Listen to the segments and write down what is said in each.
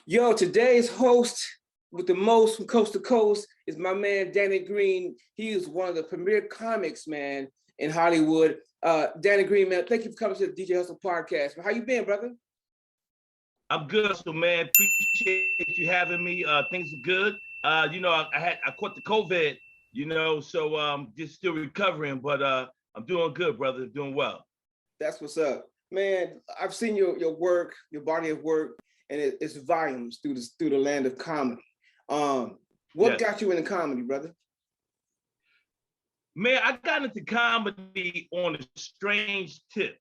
Yo, today's host with the most from coast to coast is my man, Dannon Green. He is one of the premier comics, man, in Hollywood. Dannon Green, man, thank you for coming to the DJ Hustle podcast. How you been, brother? I'm good, so man, appreciate you having me. Things are good. I caught the COVID, so just still recovering, but I'm doing good, brother. Doing well. That's what's up, man. I've seen your work, your body of work, and it's volumes through the land of comedy. What got you into comedy, brother? Man, I got into comedy on a strange tip.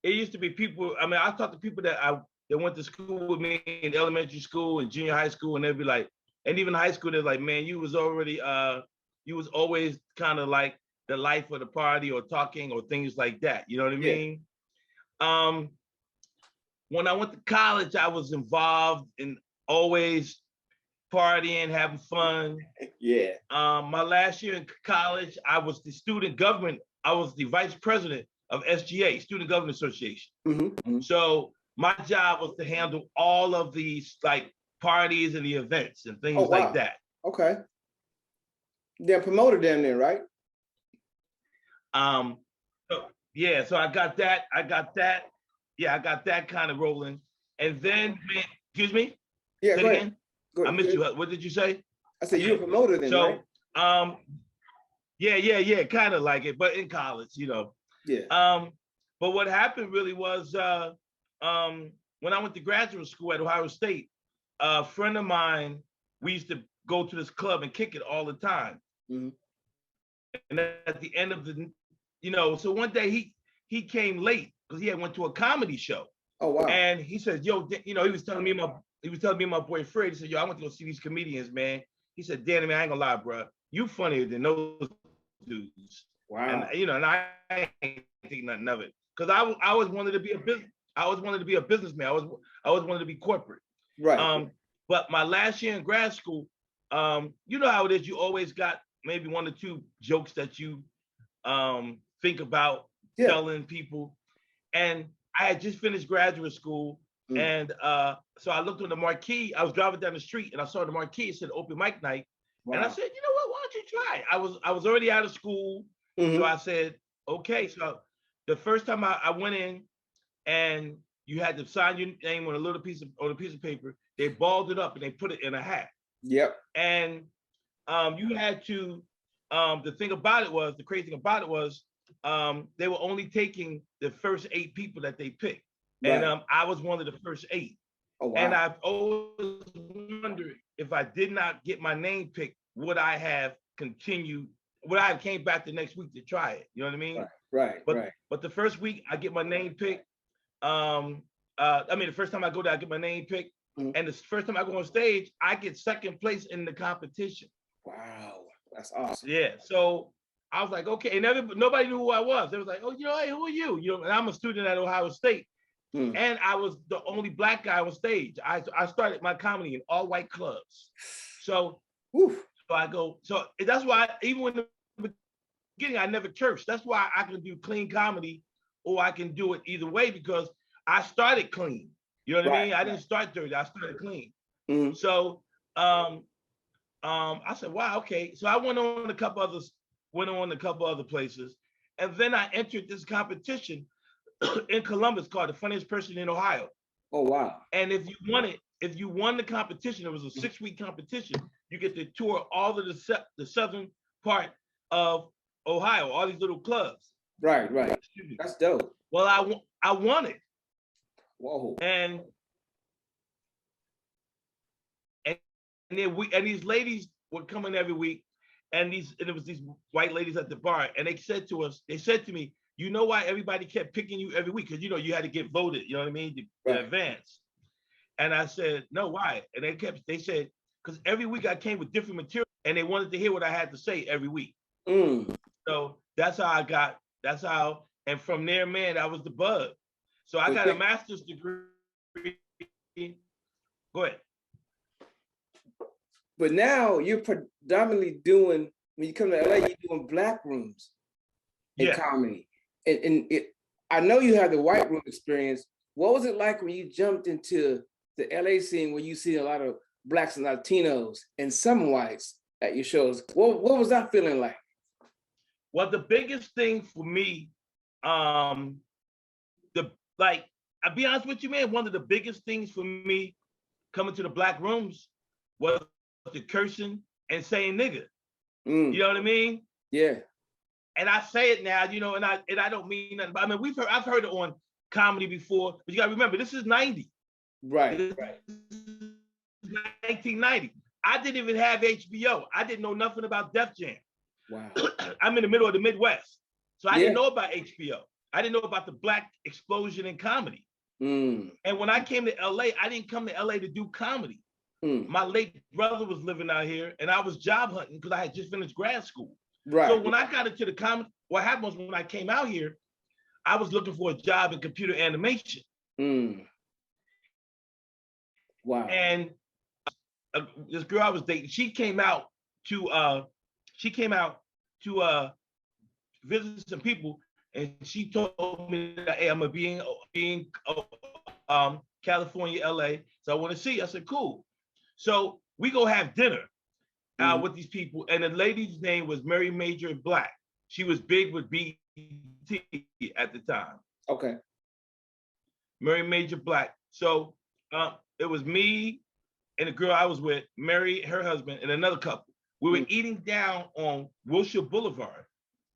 It used to be people. I mean, I talked to people that went to school with me in elementary school and junior high school, and they'd be like, and even high school, they're like, man, you was always kind of like the life of the party or talking or things like that. You know what I mean? When I went to college, I was involved in always partying, having fun. Yeah. My last year in college, I was the student government. I was the vice president of SGA, Student Government Association. Mm-hmm. So my job was to handle all of these like parties and the events and things like that. Okay. Then promoted them then, right? So I got that. Yeah, I got that kind of rolling. And then, excuse me? Yeah, say go it ahead. Again? Go ahead. I missed you. What did you say? I said you were promoted then, right? Yeah, kind of like it, but in college, Yeah. But what happened really was when I went to graduate school at Ohio State, a friend of mine, we used to go to this club and kick it all the time. Mm-hmm. And at the end of the, so one day he came late because he had went to a comedy show. Oh wow! And he said, "Yo, he was telling me my boy Fred. He said, yo, I went to go see these comedians, man." He said, "Danny, man, I ain't gonna lie, bro. You funnier than those dudes." Wow. And and I ain't think nothing of it because I always wanted to be a business. I always wanted to be a businessman. I always wanted to be corporate. Right. But my last year in grad school, you know how it is. You always got maybe one or two jokes that you think about telling people. And I had just finished graduate school. And so I looked on the marquee. I was driving down the street and I saw the marquee. It said open mic night. Wow. And I said, you know what, why don't you try? I was already out of school. Mm-hmm. So I said, okay. So the first time I went in and you had to sign your name on a piece of paper, they balled it up and they put it in a hat. Yep. And you had to, the crazy thing about it was, they were only taking the first 8 people that they picked. Right. And I was one of the first 8. Oh, wow. And I've always wondered if I did not get my name picked, would I have continued? Would I have came back the next week to try it? You know what I mean? Right. But the first week I get my name picked. The first time I go there, I get my name picked. Mm-hmm. And the first time I go on stage, I get second place in the competition. Wow, that's awesome. Yeah. So I was like, okay, and nobody knew who I was. They was like, oh, hey, who are you? And I'm a student at Ohio State. And I was the only black guy on stage. I started my comedy in all white clubs. So, so I go, so that's why even in the beginning, I never cursed. That's why I can do clean comedy or I can do it either way because I started clean. You know what I mean? I didn't start dirty. I started clean. Mm-hmm. So I said, wow, okay. So I went on a couple other places. And then I entered this competition in Columbus called The Funniest Person in Ohio. Oh, wow. And if you won the competition, it was a 6-week competition, you get to tour all of the southern part of Ohio, all these little clubs. Right. That's dope. Well, I won it. Whoa. And these ladies were coming every week, and it was these white ladies at the bar, and they said to me, you know why everybody kept picking you every week? Because you had to get voted, you know what I mean, in advance. And I said, no, why? And they said, because every week I came with different material, and they wanted to hear what I had to say every week. So that's how, and from there, man, that was the bug. So I got a master's degree. Go ahead. But now you're predominantly doing, when you come to LA, you're doing black rooms in comedy. And I know you had the white room experience. What was it like when you jumped into the LA scene where you see a lot of Blacks and Latinos and some whites at your shows? What was that feeling like? Well, the biggest thing for me, I'll be honest with you, man, one of the biggest things for me coming to the Black rooms was the cursing and saying nigga. You know what I mean? Yeah. And I say it now, you know, and I don't mean nothing. But I mean, I've heard it on comedy before, but you gotta remember, this is 90. Right. 1990. I didn't even have HBO. I didn't know nothing about Def Jam. Wow. I'm in the middle of the Midwest. So I didn't know about HBO. I didn't know about the Black explosion in comedy. And when I came to LA, I didn't come to LA to do comedy. My late brother was living out here and I was job hunting because I had just finished grad school. Right. So when I got into the comedy, what happened was when I came out here, I was looking for a job in computer animation. Wow. And this girl I was dating, she came out to visit some people, and she told me that, hey, I'm gonna be in California, LA, so I want to see you. I said, cool. So we go have dinner with these people, and the lady's name was Mary Major Black. She was big with BET at the time. Okay. Mary Major Black. So it was me and the girl I was with, Mary, her husband, and another couple. We were eating down on Wilshire Boulevard.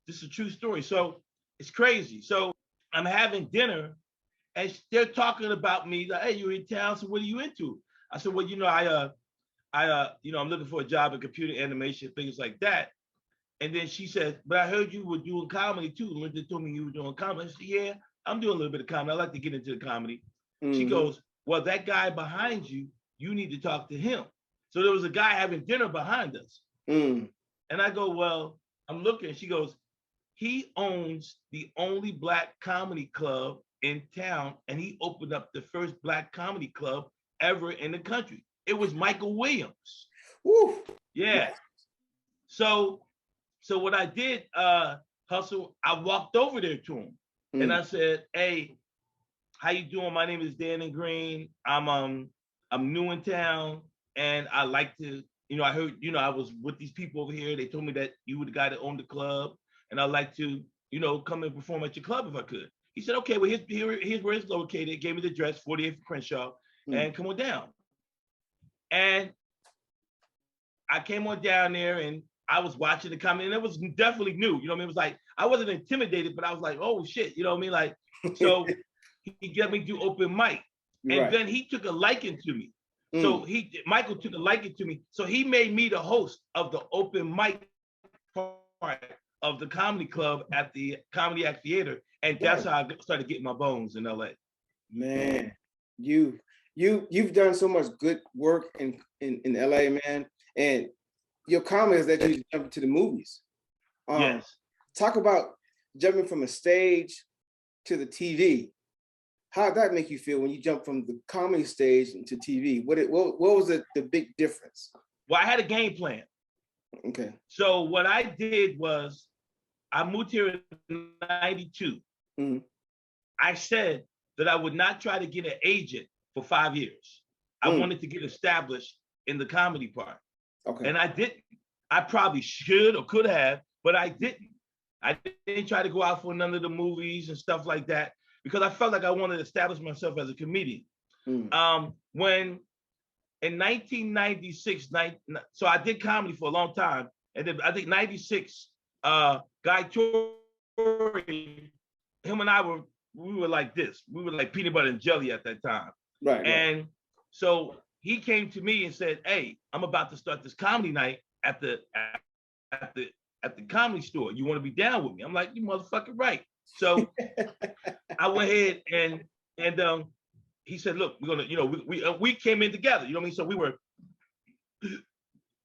This is a true story. So it's crazy. So I'm having dinner and they're talking about me, like, hey, you're in town, so what are you into? I said, well, you know, I'm looking for a job in computer animation, things like that. And then she said, but I heard you were doing comedy too. Linda told me you were doing comedy. I said, yeah, I'm doing a little bit of comedy. I like to get into the comedy. She goes, well, that guy behind you, you need to talk to him. So there was a guy having dinner behind us. And I go, well, I'm looking. She goes, he owns the only Black comedy club in town, and he opened up the first Black comedy club ever in the country. It was Michael Williams. Woo. Yeah. So what I did, Hustle, I walked over there to him and I said, hey, how you doing? My name is Dannon Green. I'm new in town and I like to, you know, I heard, you know, I was with these people over here. They told me that you were the guy that owned the club and I'd like to, you know, come and perform at your club if I could. He said, okay, well, here's where it's located. Gave me the address, 48th Crenshaw, and come on down. And I came on down there and I was watching the comedy and it was definitely new. You know what I mean? It was like, I wasn't intimidated, but I was like, oh shit, you know what I mean? Like, so he got me do open mic. And then he took a liking to me. So Michael took a liking to me. So he made me the host of the open mic part of the comedy club at the Comedy Act Theater. And that's how I started getting my bones in LA. Man, you've done so much good work in LA, man. And your comment is that you jump into the movies. Yes. Talk about jumping from a stage to the TV. How did that make you feel when you jumped from the comedy stage into TV? What was the big difference? Well, I had a game plan. Okay. So what I did was I moved here in 92. I said that I would not try to get an agent for 5 years. I wanted to get established in the comedy part. Okay. And I didn't. I probably should or could have, but I didn't. I didn't try to go out for none of the movies and stuff like that because I felt like I wanted to establish myself as a comedian. When in 1996, so I did comedy for a long time, and then I think 96, Guy Torry, him and I we were like this. We were like peanut butter and jelly at that time. Right. And so he came to me and said, hey, I'm about to start this comedy night at the comedy store. You want to be down with me? I'm like, you motherfucking right. So I went ahead and he said, look, we're gonna, you know, we came in together, you know what I mean? So we were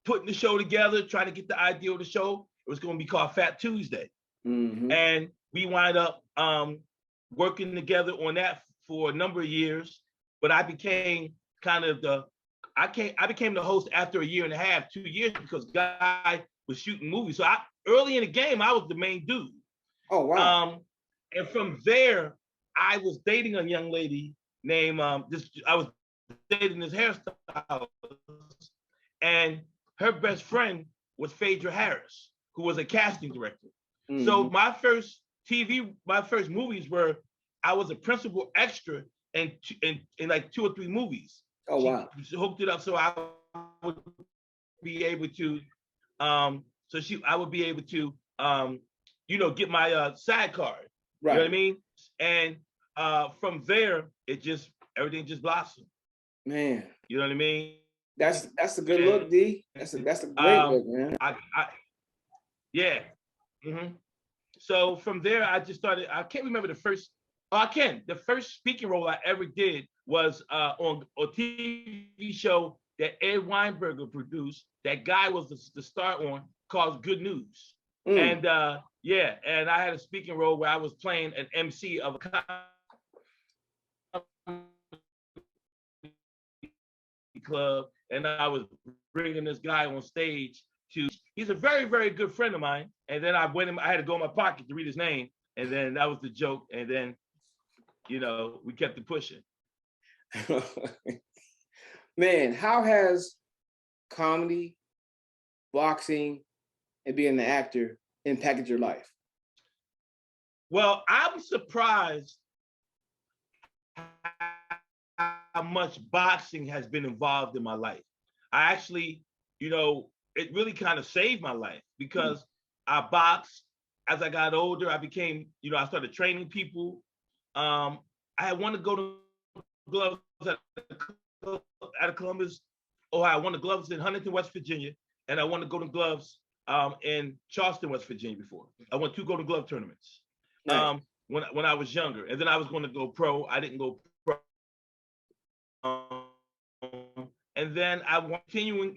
putting the show together, trying to get the idea of the show. It was gonna be called Fat Tuesday. And we wind up working together on that for a number of years, but I became kind of I became the host after a year and a half, 2 years, because Guy was shooting movies. So early in the game, I was the main dude. Oh, wow. And from there, I was dating a young lady named I was dating this hairstylist, and her best friend was Phaedra Harris, who was a casting director. Mm-hmm. So my first movies were, I was a principal extra in like 2 or 3 movies. Oh, wow. She hooked it up so I would be able to, I would be able to, get my SAG card. Right. You know what I mean? And from there, everything just blossomed. Man. You know what I mean? That's a good look, D. That's a great look, man. Yeah. Mm-hmm. So from there, I just started. I can't remember the first. Oh, I can. The first speaking role I ever did was on a TV show that Ed Weinberger produced. That guy was the star on, called Good News. And and I had a speaking role where I was playing an MC of a club, and I was bringing this guy on stage to. He's a very, very good friend of mine. And then I had to go in my pocket to read his name, and then that was the joke. And then, we kept it pushing. Man, how has comedy, boxing, and being an actor impacted your life? Well, I'm surprised how much boxing has been involved in my life. I actually, it really kind of saved my life because I boxed. As I got older, I became, I started training people. I had won the Golden Gloves at Columbus, Ohio. I won the gloves in Huntington, West Virginia, and I won the Golden Gloves in Charleston, West Virginia before. I won 2 Golden Glove tournaments when I was younger. And then I was going to go pro. I didn't go pro. And then I was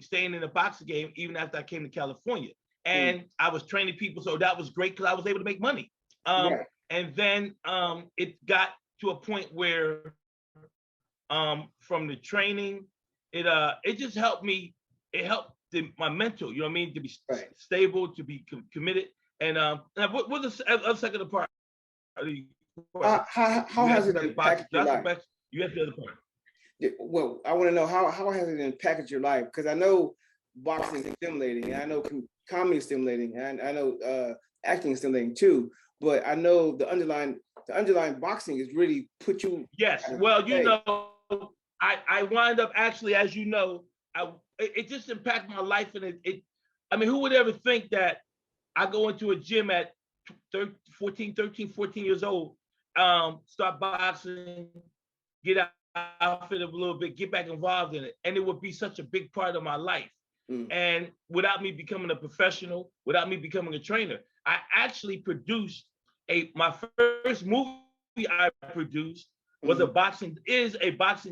staying in the boxing game even after I came to California. And I was training people, so that was great because I was able to make money. And then it got to a point where from the training, it just helped me. It helped my mental, to be stable, to be committed. And what was the second part? How has it impacted your life? You have the other part. Well, I want to know how has it impacted your life? Because I know boxing is stimulating, and I know comedy is stimulating, and I know acting is stimulating too. But I know the underlying boxing is really put you. Yes, well, I wind up actually, as you know, it just impacted my life, and I mean, who would ever think that I go into a gym at 13, 14 years old, start boxing, get out of it a little bit, get back involved in it, and it would be such a big part of my life. And without me becoming a professional, without me becoming a trainer, I actually produced my first movie I produced was a boxing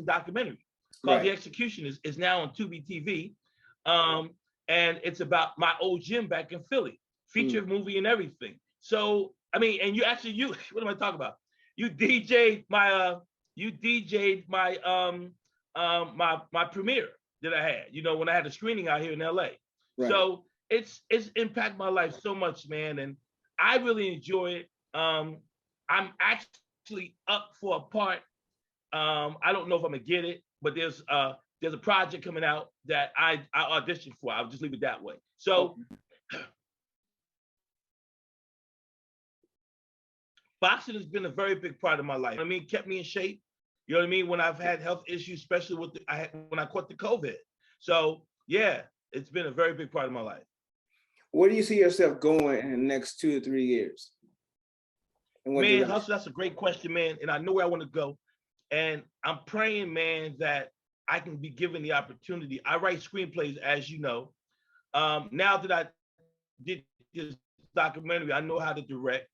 documentary called The Execution is now on Tubi TV. And it's about my old gym back in Philly, feature movie and everything. So, I mean, and what am I talking about? You DJ'd my my premiere that I had, when I had a screening out here in LA. Right. So it's impacted my life so much, man. And I really enjoy it. I'm actually up for a part. I don't know if I'm gonna get it, but there's a project coming out that I auditioned for. I'll just leave it that way. So boxing has been a very big part of my life. I mean, kept me in shape. You know what I mean? When I've had health issues, especially when I caught the COVID. So yeah, it's been a very big part of my life. Where do you see yourself going in the next 2 to 3 years? Man, Hustle, that's a great question, man. And I know where I want to go. And I'm praying, man, that I can be given the opportunity. I write screenplays, as you know. Now that I did this documentary, I know how to direct.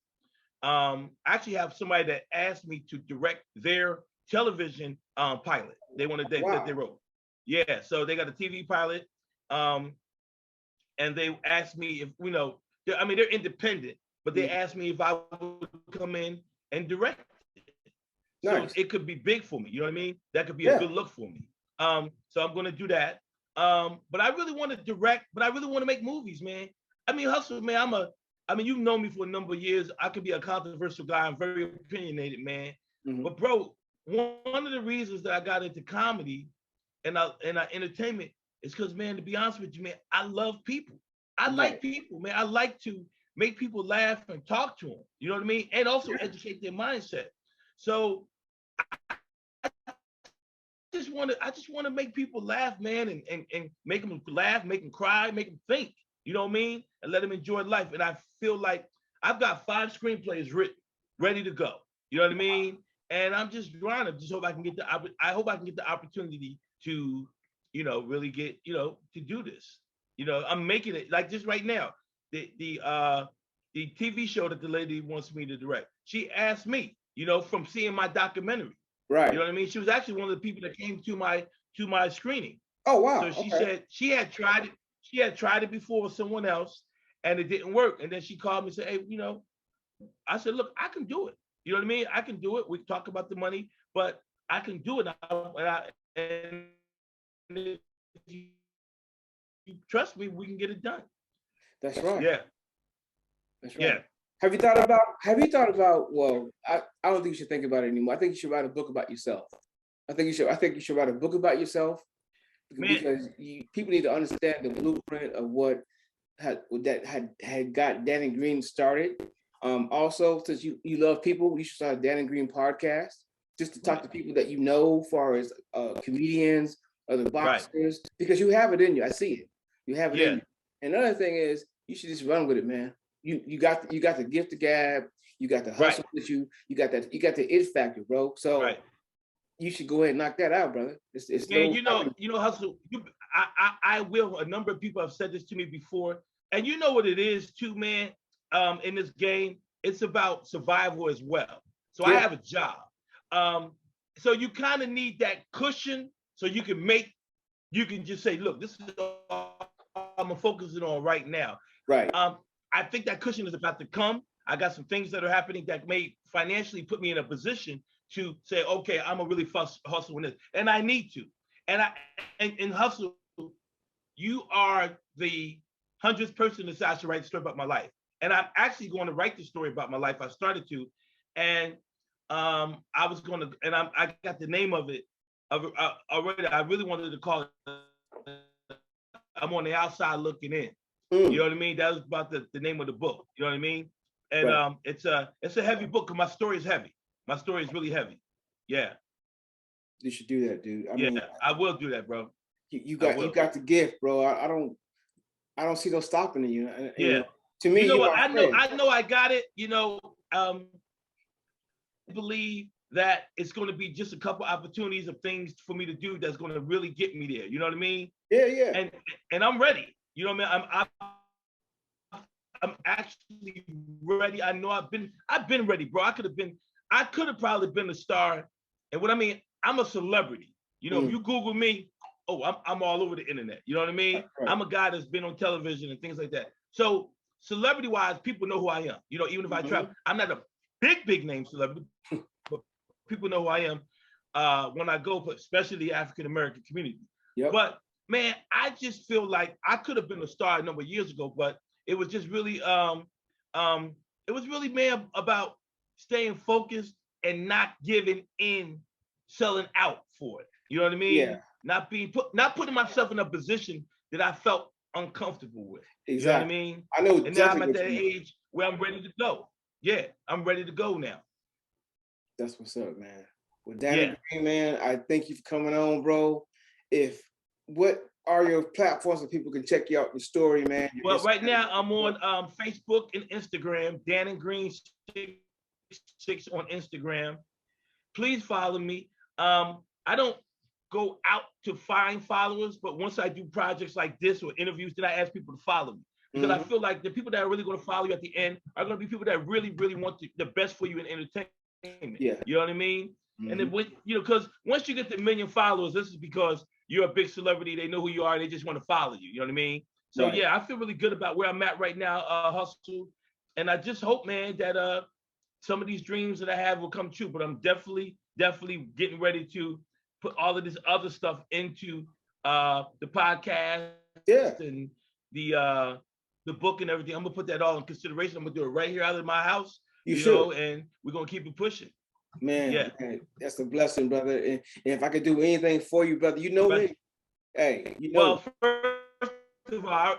I actually have somebody that asked me to direct their television pilot. They wanted that they wrote. Yeah, so they got a TV pilot. And they asked me if, they're independent, but they asked me if I would come in and direct it. Nice. So it could be big for me, you know what I mean? That could be a good look for me. So I'm gonna do that. But I really want to direct, but I really want to make movies, man. I mean, Hustle, man, you've known me for a number of years. I could be a controversial guy. I'm very opinionated, man. But bro, one of the reasons that I got into comedy and entertainment is because, man, to be honest with you, man, I love people. I like people, man. I like to make people laugh and talk to them. You know what I mean? And also educate their mindset. So I just want to make people laugh, man, and make them laugh, make them cry, make them think. You know what I mean? And let them enjoy life. And I feel like I've got 5 screenplays written, ready to go. You know what I mean? And I'm just grinding. Just hope I can get the opportunity to, you know, really get, you know, to do this. You know, I'm making it like just right now. The TV show that the lady wants me to direct. She asked me, you know, from seeing my documentary. Right. You know what I mean? She was actually one of the people that came to my screening. Oh wow. So she said she had tried it. She had tried it before with someone else, and it didn't work. And then she called me and said, "Hey, you know," I said, "Look, I can do it. You know what I mean? I can do it. We can talk about the money, but I can do it. And if you trust me, we can get it done." That's right. Yeah. That's right. Yeah. Have you thought about, well, I don't think you should think about it anymore. I think you should write a book about yourself. I think you should write a book about yourself, because people need to understand the blueprint of what had got Dannon Green started. Also, since you love people, you should start a Dannon Green podcast just to talk to people that you know, as far as comedians, other boxers, because you have it in you. I see it. You have it in you. And another thing is, you should just run with it, man. You got the gift of gab. You got the hustle with you. You got the it factor, bro. So you should go ahead and knock that out, brother. It's man, you know, hustle. I will. A number of people have said this to me before, and you know what it is too, man. In this game, it's about survival as well. So I have a job. So you kind of need that cushion so you can just say, look, this is all I'm focusing on right now. Right. I think that cushion is about to come. I got some things that are happening that may financially put me in a position to say, okay, I'm gonna really hustle in this, and I need to. And in hustle, you are the 100th person to say I should write a story about my life, and I'm actually going to write the story about my life. I started to, and I was going to, and I got the name of it already. I really wanted to call it "I'm on the Outside Looking In." You know what I mean? That was about the name of the book. You know what I mean? And it's a heavy book because my story is heavy. My story is really heavy. Yeah. You should do that, dude. I mean, I will do that, bro. You got the gift, bro. I don't see no stopping in you. You know, to me, you know what? I know I got it. You know, I believe that it's going to be just a couple opportunities of things for me to do that's going to really get me there. You know what I mean? Yeah. And I'm ready. You know what I mean? I'm actually ready. I know I've been ready, bro. I could have probably been a star. And what I mean, I'm a celebrity. You know, if you Google me, I'm all over the internet. You know what I mean? Right. I'm a guy that's been on television and things like that. So celebrity-wise, people know who I am. You know, even if I travel, I'm not a big name celebrity, but people know who I am when I go, especially the African-American community. Yep. But man, I just feel like I could have been a star a number of years ago, but it was just really, man, about staying focused and not giving in, selling out for it. You know what I mean? Yeah. Not putting myself in a position that I felt uncomfortable with. Exactly. You know what I mean? I know. And now I'm at that age where I'm ready to go. Yeah, I'm ready to go now. That's what's up, man. Well, Dannon Green, man, I thank you for coming on, bro. What are your platforms that people can check you out your story, man? Well, right now I'm on Facebook and Instagram, Dannon Green 6 on Instagram. Please follow me. I don't go out to find followers, but once I do projects like this or interviews, then I ask people to follow me. Because I feel like the people that are really going to follow you at the end are going to be people that really, really want the best for you in entertainment. Yeah. You know what I mean? And then, because once you get the 1 million followers, this is because you're a big celebrity. They know who you are. And they just want to follow you. You know what I mean? So yeah, I feel really good about where I'm at right now, hustle. And I just hope, man, that some of these dreams that I have will come true. But I'm definitely getting ready to put all of this other stuff into the podcast and the book and everything. I'm gonna put that all in consideration. I'm gonna do it right here out of my house. You know, and we're gonna keep it pushing. Man, that's a blessing, brother. And if I could do anything for you, brother, you know me. Hey, you know. Well, first of all,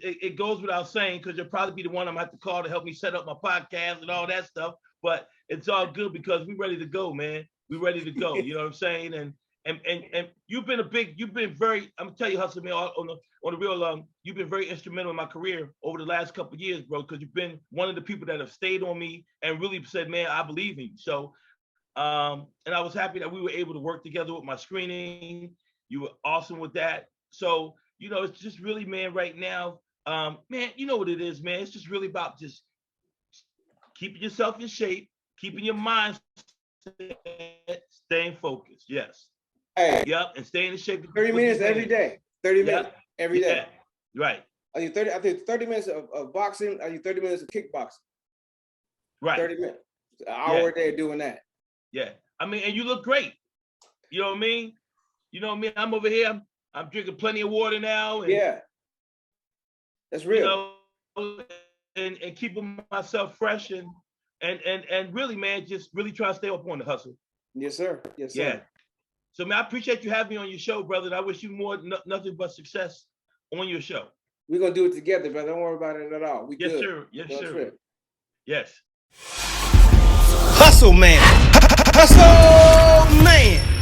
it goes without saying, because you'll probably be the one I'm gonna have to call to help me set up my podcast and all that stuff. But it's all good because we're ready to go, man. We're ready to go. You know what I'm saying? And you've been very, I'm gonna tell you, Hustle, man, on the real, you've been very instrumental in my career over the last couple of years, bro, because you've been one of the people that have stayed on me and really said, man, I believe in you. So, and I was happy that we were able to work together with my screening. You were awesome with that. So, you know, it's just really, man, right now, man, you know what it is, man. It's just really about just keeping yourself in shape, keeping your mind staying focused. Yes. Hey. Yep. And staying in shape. 30 minutes every day. 30 minutes every day. Right. I think 30 minutes of boxing. I do 30 minutes of kickboxing. Right. 30 minutes. An hour a day doing that. Yeah. I mean, and you look great. You know what I mean? You know what I mean? I'm over here. I'm drinking plenty of water now. And, yeah. That's real. You know, and keeping myself fresh and really, man, just really try to stay up on the hustle. Yes, sir. Yes, sir. Yeah. So, man, I appreciate you having me on your show, brother. And I wish you nothing but success on your show. We're going to do it together, brother. Don't worry about it at all. Yes, good. Sir. Yes, sir. Trip. Yes. Hustle, man. Hustle, man.